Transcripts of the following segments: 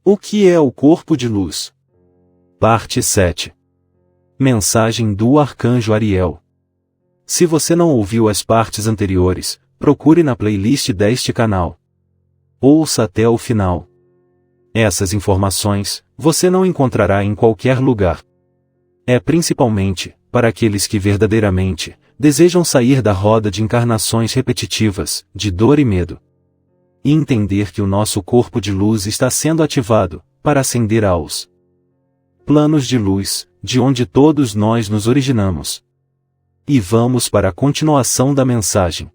O que é o corpo de luz? Parte 7. Mensagem do Arcanjo Ariel. Se você não ouviu as partes anteriores, procure na playlist deste canal. Ouça até o final. Essas informações, você não encontrará em qualquer lugar. É principalmente, para aqueles que verdadeiramente, desejam sair da roda de encarnações repetitivas, de dor e medo. E entender que o nosso corpo de luz está sendo ativado, para ascender aos planos de luz, de onde todos nós nos originamos. E vamos para a continuação da mensagem.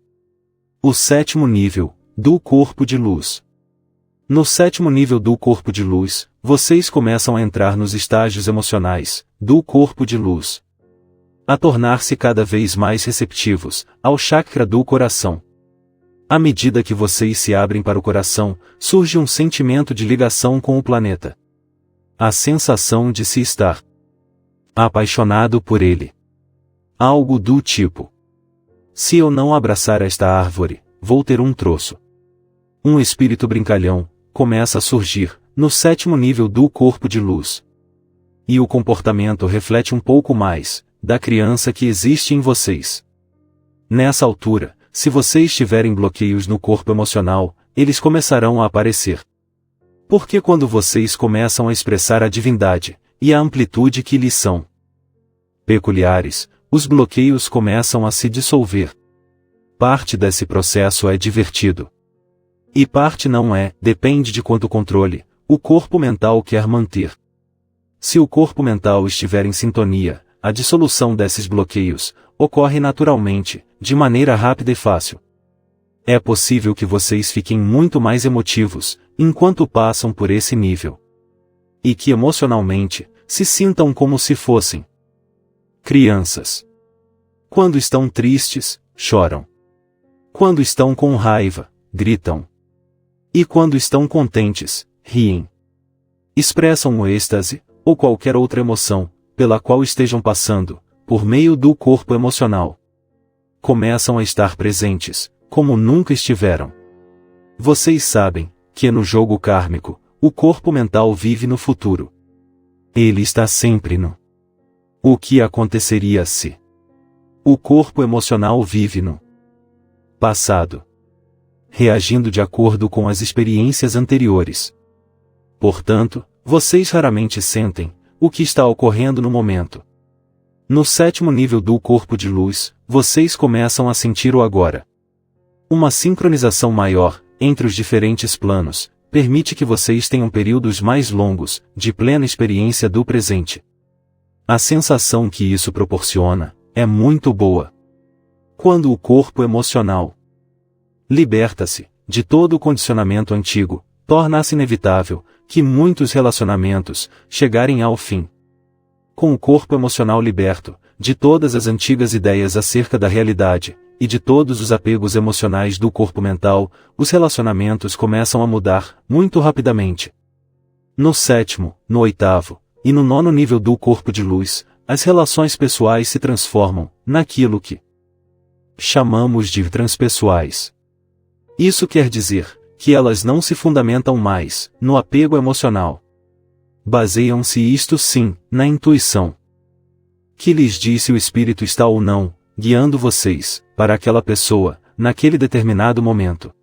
O 7º nível, do corpo de luz. No 7º nível do corpo de luz, vocês começam a entrar nos estágios emocionais, do corpo de luz. A tornar-se cada vez mais receptivos, ao chakra do coração. À medida que vocês se abrem para o coração, surge um sentimento de ligação com o planeta. A sensação de se estar apaixonado por ele. Algo do tipo: se eu não abraçar esta árvore, vou ter um troço. Um espírito brincalhão começa a surgir, no 7º nível do corpo de luz. E o comportamento reflete um pouco mais, da criança que existe em vocês. Nessa altura, se vocês tiverem bloqueios no corpo emocional, eles começarão a aparecer. Porque quando vocês começam a expressar a divindade, e a amplitude que lhes são peculiares, os bloqueios começam a se dissolver. Parte desse processo é divertido. E parte não é, depende de quanto controle o corpo mental quer manter. Se o corpo mental estiver em sintonia, a dissolução desses bloqueios ocorre naturalmente, de maneira rápida e fácil. É possível que vocês fiquem muito mais emotivos, enquanto passam por esse nível. E que emocionalmente, se sintam como se fossem crianças. Quando estão tristes, choram. Quando estão com raiva, gritam. E quando estão contentes, riem. Expressam o êxtase, ou qualquer outra emoção, pela qual estejam passando, por meio do corpo emocional. Começam a estar presentes, como nunca estiveram. Vocês sabem, que no jogo kármico, o corpo mental vive no futuro. Ele está sempre no o que aconteceria se o corpo emocional vive no passado, reagindo de acordo com as experiências anteriores. Portanto, vocês raramente sentem o que está ocorrendo no momento. No 7º nível do corpo de luz, vocês começam a sentir o agora. Uma sincronização maior, entre os diferentes planos, permite que vocês tenham períodos mais longos, de plena experiência do presente. A sensação que isso proporciona, é muito boa. Quando o corpo emocional liberta-se de todo o condicionamento antigo, torna-se inevitável que muitos relacionamentos chegarem ao fim. Com o corpo emocional liberto de todas as antigas ideias acerca da realidade e de todos os apegos emocionais do corpo mental, os relacionamentos começam a mudar muito rapidamente. No 7º, no 8º e no 9º nível do corpo de luz, as relações pessoais se transformam naquilo que chamamos de transpessoais. Isso quer dizer que elas não se fundamentam mais no apego emocional. Baseiam-se isto sim, na intuição. Que lhes diz se o espírito está ou não, guiando vocês, para aquela pessoa, naquele determinado momento.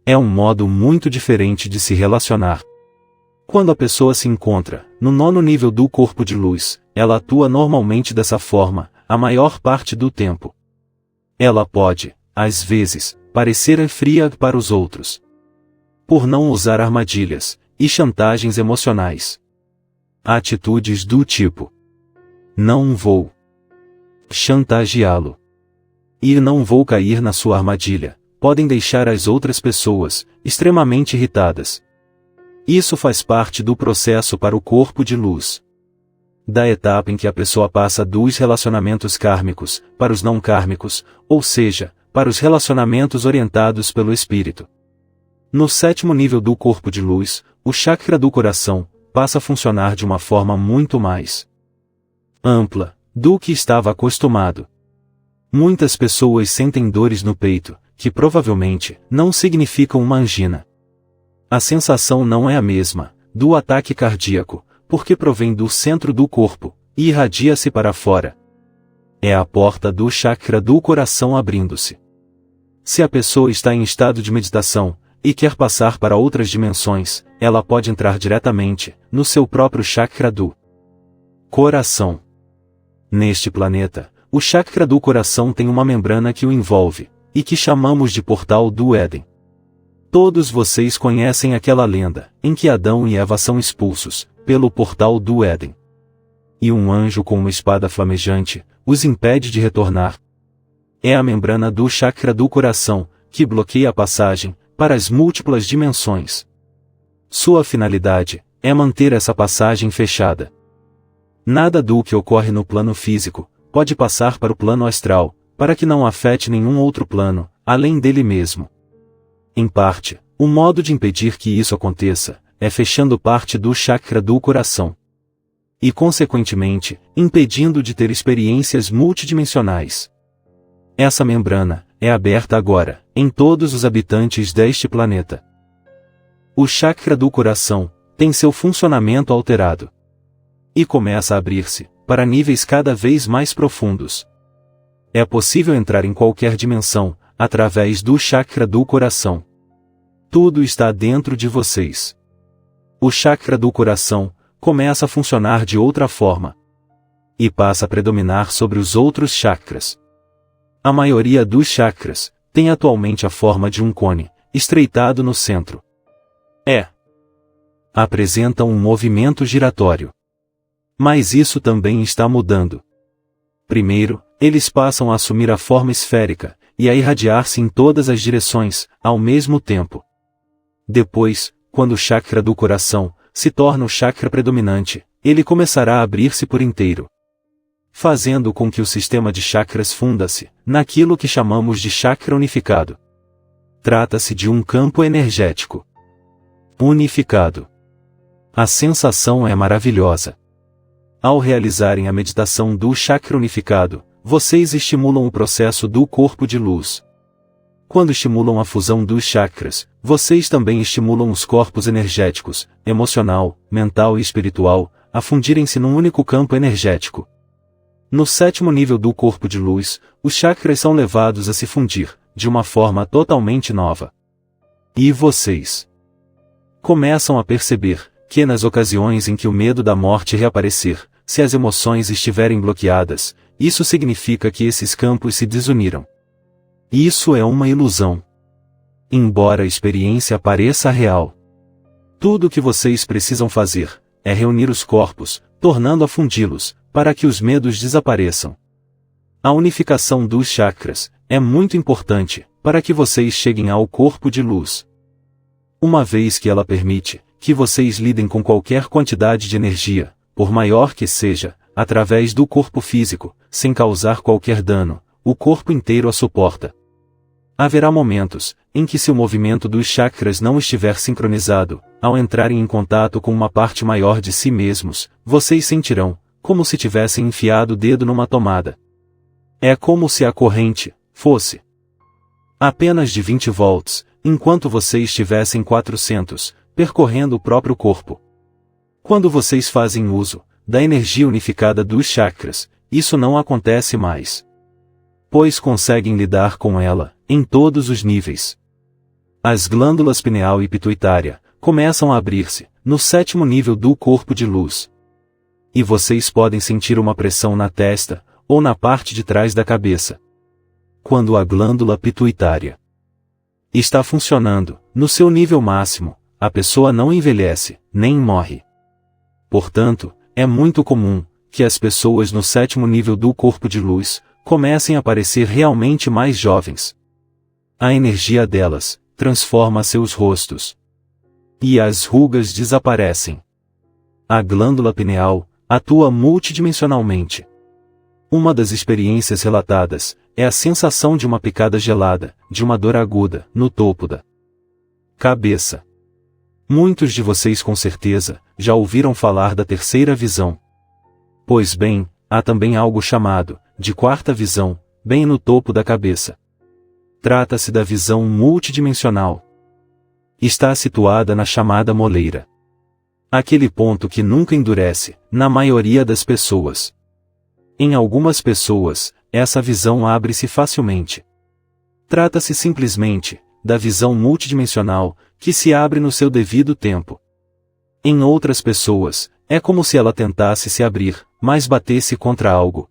É um modo muito diferente de se relacionar. Quando a pessoa se encontra, no 9º nível do corpo de luz, ela atua normalmente dessa forma, a maior parte do tempo. Ela pode, às vezes, parecer fria para os outros. Por não usar armadilhas e chantagens emocionais. Atitudes do tipo: não vou chantageá-lo. E não vou cair na sua armadilha, podem deixar as outras pessoas extremamente irritadas. Isso faz parte do processo para o corpo de luz. Da etapa em que a pessoa passa dos relacionamentos kármicos para os não kármicos, ou seja, para os relacionamentos orientados pelo espírito. No 7º nível do corpo de luz, o chakra do coração passa a funcionar de uma forma muito mais ampla do que estava acostumado. Muitas pessoas sentem dores no peito, que provavelmente não significam uma angina. A sensação não é a mesma do ataque cardíaco, porque provém do centro do corpo, e irradia-se para fora. É a porta do chakra do coração abrindo-se. Se a pessoa está em estado de meditação, e quer passar para outras dimensões, ela pode entrar diretamente, no seu próprio chakra do coração. Neste planeta, o chakra do coração tem uma membrana que o envolve, e que chamamos de Portal do Éden. Todos vocês conhecem aquela lenda, em que Adão e Eva são expulsos, pelo Portal do Éden. E um anjo com uma espada flamejante, os impede de retornar. É a membrana do chakra do coração, que bloqueia a passagem, para as múltiplas dimensões. Sua finalidade, é manter essa passagem fechada. Nada do que ocorre no plano físico, pode passar para o plano astral, para que não afete nenhum outro plano, além dele mesmo. Em parte, o modo de impedir que isso aconteça, é fechando parte do chakra do coração. E consequentemente, impedindo de ter experiências multidimensionais. Essa membrana, é aberta agora, em todos os habitantes deste planeta. O chakra do coração, tem seu funcionamento alterado. E começa a abrir-se, para níveis cada vez mais profundos. É possível entrar em qualquer dimensão, através do chakra do coração. Tudo está dentro de vocês. O chakra do coração, começa a funcionar de outra forma. E passa a predominar sobre os outros chakras. A maioria dos chakras, tem atualmente a forma de um cone, estreitado no centro. Apresenta um movimento giratório. Mas isso também está mudando. Primeiro, eles passam a assumir a forma esférica, e a irradiar-se em todas as direções, ao mesmo tempo. Depois, quando o chakra do coração, se torna o chakra predominante, ele começará a abrir-se por inteiro, fazendo com que o sistema de chakras funda-se, naquilo que chamamos de chakra unificado. Trata-se de um campo energético unificado. A sensação é maravilhosa. Ao realizarem a meditação do chakra unificado, vocês estimulam o processo do corpo de luz. Quando estimulam a fusão dos chakras, vocês também estimulam os corpos energéticos, emocional, mental e espiritual, a fundirem-se num único campo energético. No 7º nível do corpo de luz, os chakras são levados a se fundir, de uma forma totalmente nova. E vocês começam a perceber, que nas ocasiões em que o medo da morte reaparecer, se as emoções estiverem bloqueadas, isso significa que esses campos se desuniram. Isso é uma ilusão. Embora a experiência pareça real. Tudo o que vocês precisam fazer, é reunir os corpos, tornando a fundi-los, para que os medos desapareçam. A unificação dos chakras, é muito importante, para que vocês cheguem ao corpo de luz. Uma vez que ela permite, que vocês lidem com qualquer quantidade de energia, por maior que seja, através do corpo físico, sem causar qualquer dano, o corpo inteiro a suporta. Haverá momentos, em que se o movimento dos chakras não estiver sincronizado, ao entrarem em contato com uma parte maior de si mesmos, vocês sentirão, como se tivessem enfiado o dedo numa tomada. É como se a corrente fosse apenas de 20 volts, enquanto vocês tivessem 400, percorrendo o próprio corpo. Quando vocês fazem uso da energia unificada dos chakras, isso não acontece mais. Pois conseguem lidar com ela, em todos os níveis. As glândulas pineal e pituitária começam a abrir-se, no 7º nível do corpo de luz. E vocês podem sentir uma pressão na testa, ou na parte de trás da cabeça. Quando a glândula pituitária está funcionando, no seu nível máximo, a pessoa não envelhece, nem morre. Portanto, é muito comum, que as pessoas no 7º nível do corpo de luz, comecem a parecer realmente mais jovens. A energia delas, transforma seus rostos. E as rugas desaparecem. A glândula pineal, atua multidimensionalmente. Uma das experiências relatadas, é a sensação de uma picada gelada, de uma dor aguda, no topo da cabeça. Muitos de vocês com certeza, já ouviram falar da terceira visão. Pois bem, há também algo chamado, de quarta visão, bem no topo da cabeça. Trata-se da visão multidimensional. Está situada na chamada moleira. Aquele ponto que nunca endurece, na maioria das pessoas. Em algumas pessoas, essa visão abre-se facilmente. Trata-se simplesmente da visão multidimensional, que se abre no seu devido tempo. Em outras pessoas, é como se ela tentasse se abrir, mas batesse contra algo.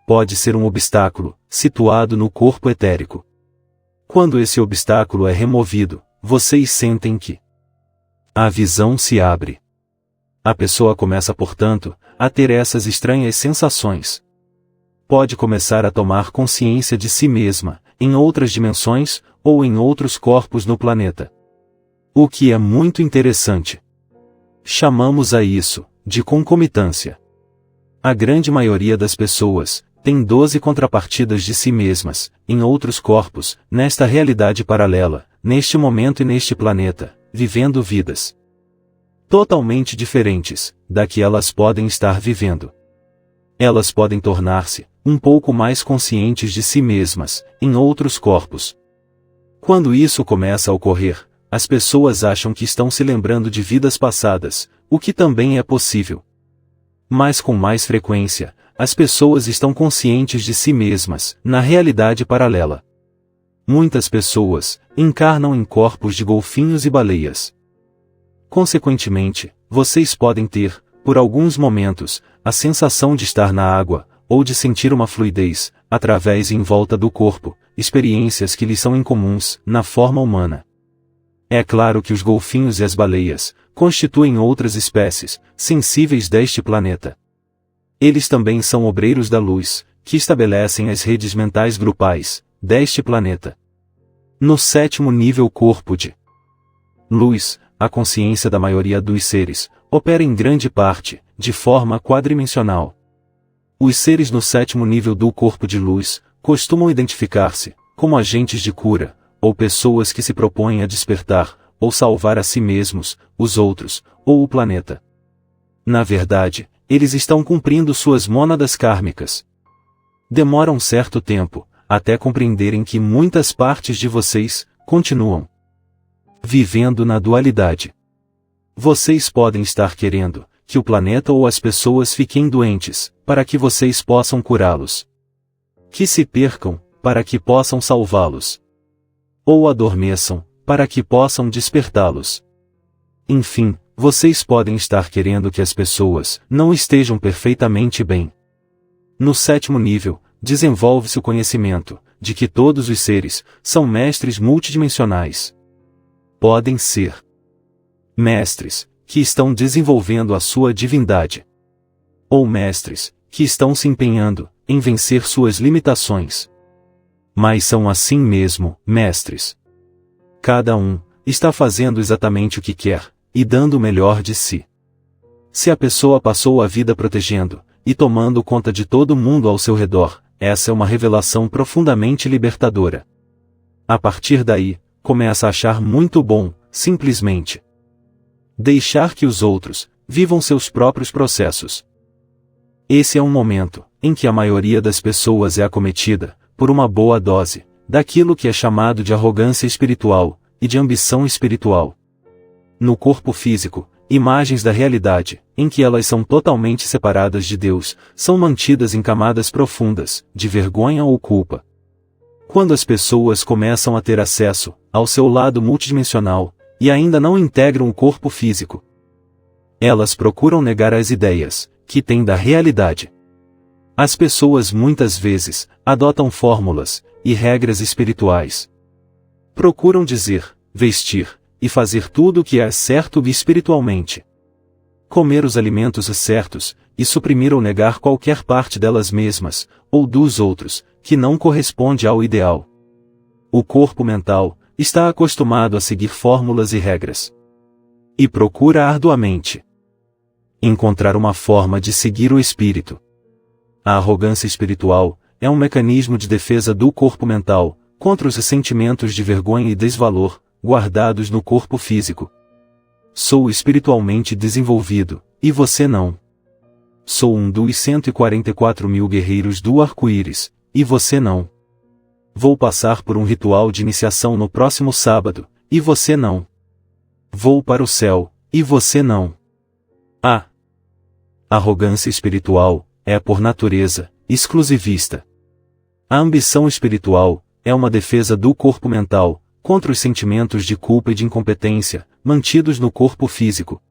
Pode ser um obstáculo, situado no corpo etérico. Quando esse obstáculo é removido, vocês sentem que a visão se abre. A pessoa começa, portanto, a ter essas estranhas sensações. Pode começar a tomar consciência de si mesma, em outras dimensões, ou em outros corpos no planeta. O que é muito interessante. Chamamos a isso de concomitância. A grande maioria das pessoas tem 12 contrapartidas de si mesmas, em outros corpos, nesta realidade paralela, neste momento e neste planeta, vivendo vidas totalmente diferentes da que elas podem estar vivendo. Elas podem tornar-se um pouco mais conscientes de si mesmas, em outros corpos. Quando isso começa a ocorrer, as pessoas acham que estão se lembrando de vidas passadas, o que também é possível. Mas com mais frequência, as pessoas estão conscientes de si mesmas, na realidade paralela. Muitas pessoas encarnam em corpos de golfinhos e baleias. Consequentemente, vocês podem ter, por alguns momentos, a sensação de estar na água, ou de sentir uma fluidez, através e em volta do corpo, experiências que lhes são incomuns, na forma humana. É claro que os golfinhos e as baleias constituem outras espécies, sensíveis deste planeta. Eles também são obreiros da luz, que estabelecem as redes mentais grupais deste planeta. No 7º nível corpo de luz, a consciência da maioria dos seres opera em grande parte de forma quadrimensional. Os seres no 7º nível do corpo de luz costumam identificar-se como agentes de cura, ou pessoas que se propõem a despertar, ou salvar a si mesmos, os outros, ou o planeta. Na verdade, eles estão cumprindo suas mônadas kármicas. Demora um certo tempo, até compreenderem que muitas partes de vocês continuam vivendo na dualidade. Vocês podem estar querendo que o planeta ou as pessoas fiquem doentes, para que vocês possam curá-los. Que se percam, para que possam salvá-los. Ou adormeçam, para que possam despertá-los. Enfim, vocês podem estar querendo que as pessoas não estejam perfeitamente bem. No 7º nível, desenvolve-se o conhecimento de que todos os seres são mestres multidimensionais. Podem ser mestres que estão desenvolvendo a sua divindade, ou mestres que estão se empenhando em vencer suas limitações. Mas são assim mesmo mestres. Cada um está fazendo exatamente o que quer e dando o melhor de si. Se a pessoa passou a vida protegendo e tomando conta de todo mundo ao seu redor, essa é uma revelação profundamente libertadora. A partir daí, começa a achar muito bom, simplesmente, deixar que os outros vivam seus próprios processos. Esse é um momento em que a maioria das pessoas é acometida por uma boa dose daquilo que é chamado de arrogância espiritual e de ambição espiritual. No corpo físico, imagens da realidade, em que elas são totalmente separadas de Deus, são mantidas em camadas profundas de vergonha ou culpa. Quando as pessoas começam a ter acesso ao seu lado multidimensional, e ainda não integram o corpo físico, elas procuram negar as ideias que têm da realidade. As pessoas muitas vezes adotam fórmulas e regras espirituais. Procuram dizer, vestir e fazer tudo o que é certo espiritualmente. Comer os alimentos certos e suprimir ou negar qualquer parte delas mesmas ou dos outros que não corresponde ao ideal. O corpo mental está acostumado a seguir fórmulas e regras. E procura arduamente encontrar uma forma de seguir o espírito. A arrogância espiritual é um mecanismo de defesa do corpo mental contra os sentimentos de vergonha e desvalor guardados no corpo físico. Sou espiritualmente desenvolvido, e você não. Sou um dos 144 mil guerreiros do arco-íris, e você não. Vou passar por um ritual de iniciação no próximo sábado, e você não. Vou para o céu, e você não. A arrogância espiritual é, por natureza, exclusivista. A ambição espiritual é uma defesa do corpo mental contra os sentimentos de culpa e de incompetência, mantidos no corpo físico.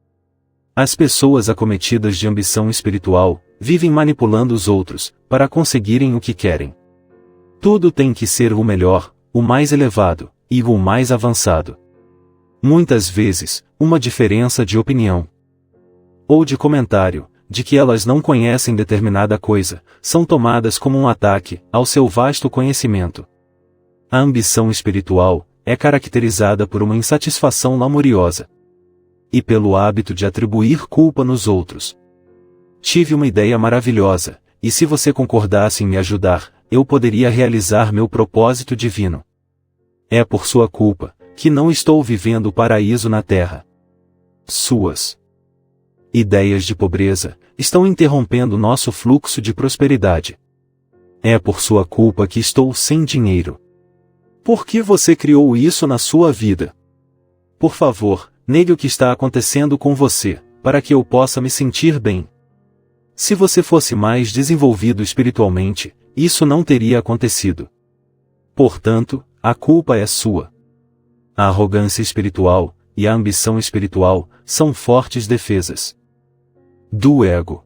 As pessoas acometidas de ambição espiritual vivem manipulando os outros para conseguirem o que querem. Tudo tem que ser o melhor, o mais elevado e o mais avançado. Muitas vezes, uma diferença de opinião ou de comentário, de que elas não conhecem determinada coisa, são tomadas como um ataque ao seu vasto conhecimento. A ambição espiritual é caracterizada por uma insatisfação lamuriosa e pelo hábito de atribuir culpa nos outros. Tive uma ideia maravilhosa, e se você concordasse em me ajudar, eu poderia realizar meu propósito divino. É por sua culpa que não estou vivendo o paraíso na terra. Suas ideias de pobreza estão interrompendo nosso fluxo de prosperidade. É por sua culpa que estou sem dinheiro. Por que você criou isso na sua vida? Por favor, negue o que está acontecendo com você, para que eu possa me sentir bem. Se você fosse mais desenvolvido espiritualmente, isso não teria acontecido. Portanto, a culpa é sua. A arrogância espiritual e a ambição espiritual são fortes defesas do ego.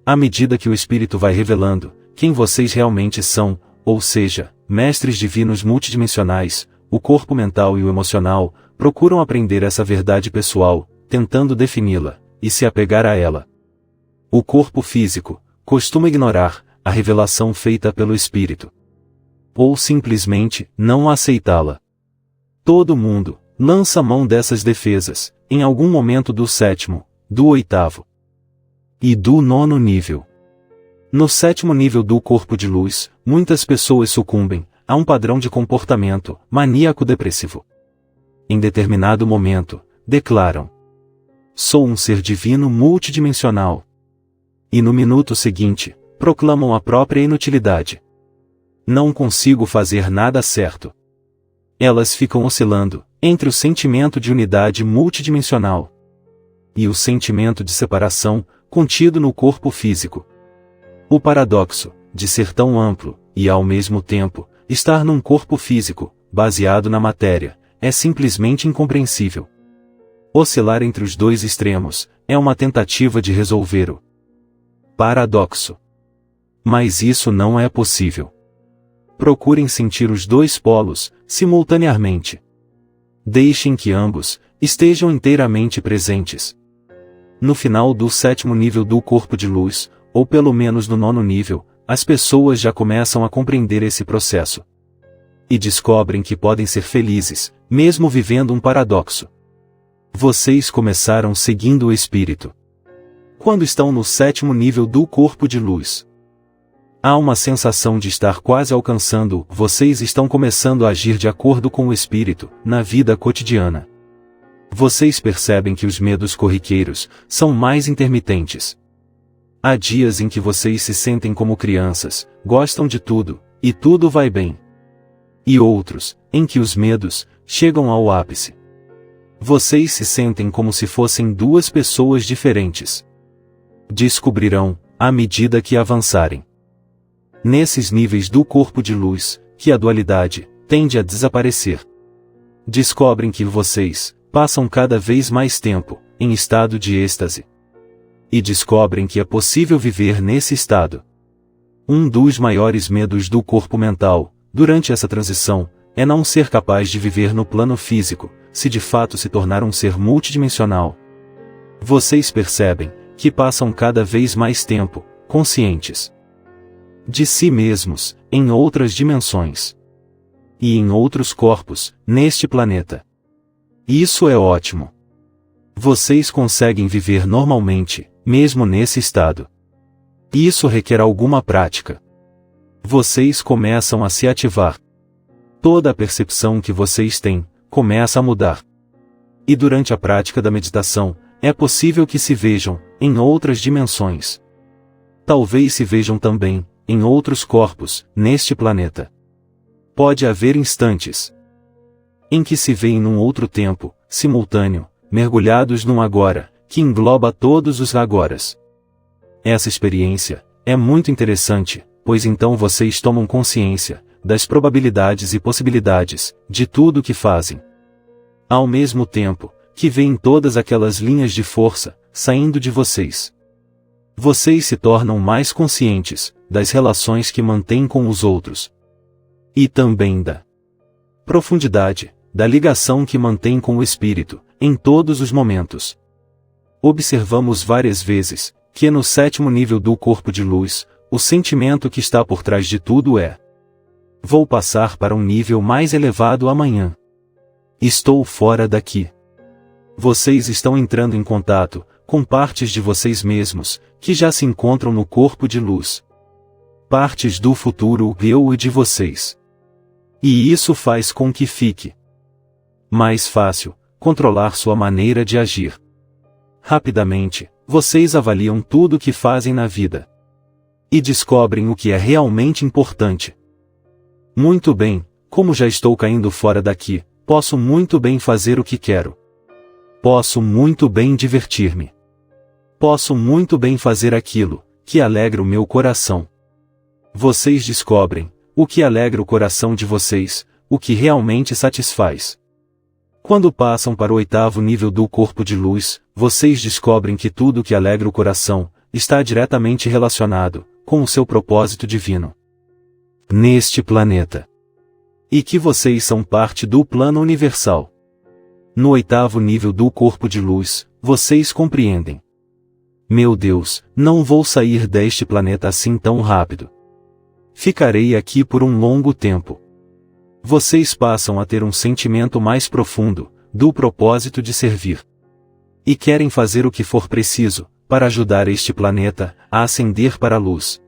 À medida que o espírito vai revelando quem vocês realmente são, ou seja, mestres divinos multidimensionais, o corpo mental e o emocional procuram aprender essa verdade pessoal, tentando defini-la e se apegar a ela. O corpo físico costuma ignorar a revelação feita pelo espírito, ou simplesmente não aceitá-la. Todo mundo lança mão dessas defesas em algum momento do 7º, do 8º e do 9º nível. No 7º nível do corpo de luz, muitas pessoas sucumbem a um padrão de comportamento maníaco-depressivo. Em determinado momento, declaram: sou um ser divino multidimensional. E no minuto seguinte, proclamam a própria inutilidade. Não consigo fazer nada certo. Elas ficam oscilando entre o sentimento de unidade multidimensional e o sentimento de separação contido no corpo físico. O paradoxo de ser tão amplo e, ao mesmo tempo, estar num corpo físico, baseado na matéria, é simplesmente incompreensível. Oscilar entre os dois extremos é uma tentativa de resolver o paradoxo. Mas isso não é possível. Procurem sentir os dois polos simultaneamente. Deixem que ambos estejam inteiramente presentes. No final do 7º nível do corpo de luz, ou pelo menos no 9º nível, as pessoas já começam a compreender esse processo. E descobrem que podem ser felizes, mesmo vivendo um paradoxo. Vocês começaram seguindo o espírito. Quando estão no 7º nível do corpo de luz, há uma sensação de estar quase alcançando, vocês estão começando a agir de acordo com o espírito, na vida cotidiana. Vocês percebem que os medos corriqueiros são mais intermitentes. Há dias em que vocês se sentem como crianças, gostam de tudo, e tudo vai bem. E outros, em que os medos chegam ao ápice. Vocês se sentem como se fossem duas pessoas diferentes. Descobrirão, à medida que avançarem nesses níveis do corpo de luz, que a dualidade tende a desaparecer. Descobrem que vocês passam cada vez mais tempo em estado de êxtase. E descobrem que é possível viver nesse estado. Um dos maiores medos do corpo mental, durante essa transição, é não ser capaz de viver no plano físico, se de fato se tornar um ser multidimensional. Vocês percebem que passam cada vez mais tempo conscientes de si mesmos, em outras dimensões e em outros corpos, neste planeta. Isso é ótimo. Vocês conseguem viver normalmente, mesmo nesse estado. Isso requer alguma prática. Vocês começam a se ativar. Toda a percepção que vocês têm começa a mudar. E durante a prática da meditação, é possível que se vejam em outras dimensões. Talvez se vejam também em outros corpos, neste planeta. Pode haver instantes em que se veem num outro tempo, simultâneo, mergulhados num agora, que engloba todos os agoras. Essa experiência é muito interessante, pois então vocês tomam consciência das probabilidades e possibilidades de tudo o que fazem. Ao mesmo tempo que veem todas aquelas linhas de força saindo de vocês. Vocês se tornam mais conscientes das relações que mantêm com os outros. E também da profundidade da ligação que mantém com o espírito, em todos os momentos. Observamos várias vezes que no 7º nível do corpo de luz, o sentimento que está por trás de tudo é: vou passar para um nível mais elevado amanhã. Estou fora daqui. Vocês estão entrando em contato com partes de vocês mesmos, que já se encontram no corpo de luz. Partes do futuro eu e de vocês. E isso faz com que fique mais fácil controlar sua maneira de agir. Rapidamente, vocês avaliam tudo o que fazem na vida. E descobrem o que é realmente importante. Muito bem, como já estou caindo fora daqui, posso muito bem fazer o que quero. Posso muito bem divertir-me. Posso muito bem fazer aquilo que alegra o meu coração. Vocês descobrem o que alegra o coração de vocês, o que realmente satisfaz. Quando passam para o 8º nível do corpo de luz, vocês descobrem que tudo o que alegra o coração está diretamente relacionado com o seu propósito divino neste planeta. E que vocês são parte do plano universal. No 8º nível do corpo de luz, vocês compreendem: meu Deus, não vou sair deste planeta assim tão rápido. Ficarei aqui por um longo tempo. Vocês passam a ter um sentimento mais profundo do propósito de servir. E querem fazer o que for preciso para ajudar este planeta a ascender para a luz.